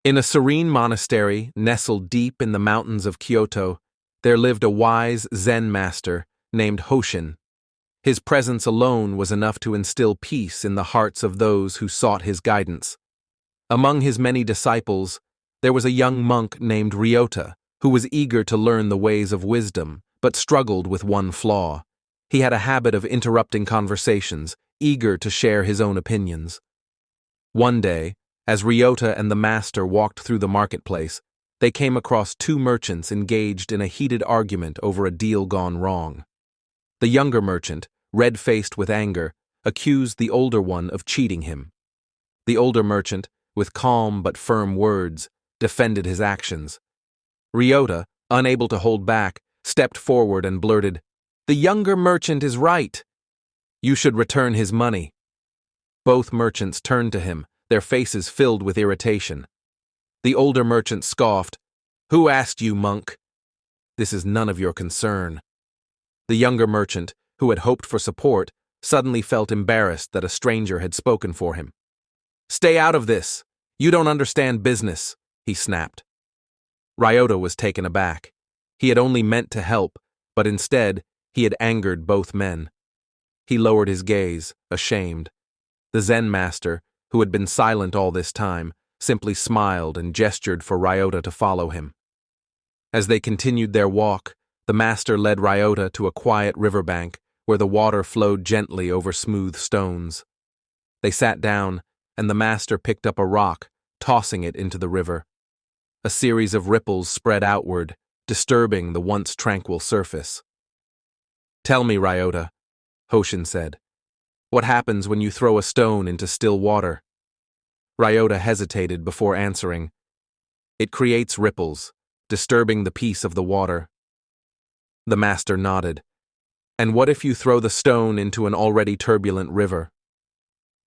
In a serene monastery nestled deep in the mountains of Kyoto, there lived a wise Zen master named Hoshin. His presence alone was enough to instill peace in the hearts of those who sought his guidance. Among his many disciples, there was a young monk named Ryota, who was eager to learn the ways of wisdom, but struggled with one flaw. He had a habit of interrupting conversations, eager to share his own opinions. One day, as Ryota and the master walked through the marketplace, they came across two merchants engaged in a heated argument over a deal gone wrong. The younger merchant, red-faced with anger, accused the older one of cheating him. The older merchant, with calm but firm words, defended his actions. Ryota, unable to hold back, stepped forward and blurted, "The younger merchant is right. You should return his money." Both merchants turned to him, their faces filled with irritation. The older merchant scoffed, "Who asked you, monk? This is none of your concern." The younger merchant, who had hoped for support, suddenly felt embarrassed that a stranger had spoken for him. "Stay out of this! You don't understand business," he snapped. Ryota was taken aback. He had only meant to help, but instead, he had angered both men. He lowered his gaze, ashamed. The Zen master, who had been silent all this time, simply smiled and gestured for Ryota to follow him. As they continued their walk, the master led Ryota to a quiet riverbank where the water flowed gently over smooth stones. They sat down, and the master picked up a rock, tossing it into the river. A series of ripples spread outward, disturbing the once tranquil surface. "Tell me, Ryota," Hoshin said, "what happens when you throw a stone into still water?" Ryota hesitated before answering. "It creates ripples, disturbing the peace of the water." The master nodded. "And what if you throw the stone into an already turbulent river?"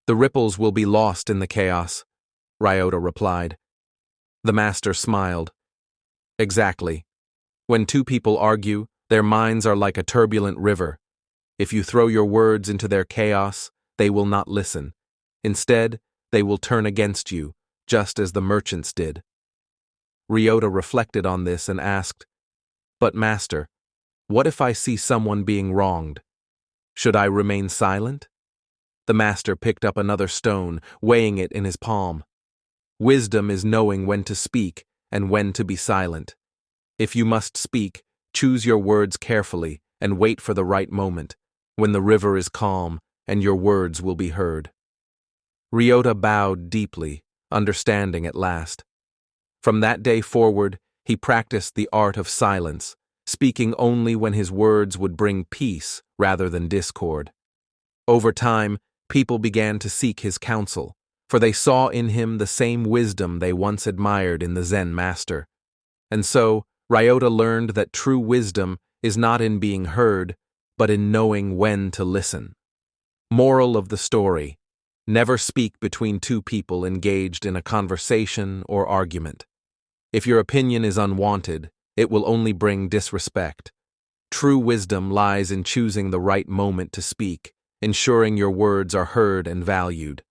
"The ripples will be lost in the chaos," Ryota replied. The master smiled. "Exactly. When two people argue, their minds are like a turbulent river. If you throw your words into their chaos, they will not listen. Instead, they will turn against you, just as the merchants did." Ryota reflected on this and asked, "But master, what if I see someone being wronged? Should I remain silent?" The master picked up another stone, weighing it in his palm. "Wisdom is knowing when to speak and when to be silent. If you must speak, choose your words carefully and wait for the right moment, when the river is calm and your words will be heard." Ryota bowed deeply, understanding at last. From that day forward, he practiced the art of silence, speaking only when his words would bring peace rather than discord. Over time, people began to seek his counsel, for they saw in him the same wisdom they once admired in the Zen master. And so, Ryota learned that true wisdom is not in being heard, but in knowing when to listen. Moral of the story: never speak between two people engaged in a conversation or argument. If your opinion is unwanted, it will only bring disrespect. True wisdom lies in choosing the right moment to speak, ensuring your words are heard and valued.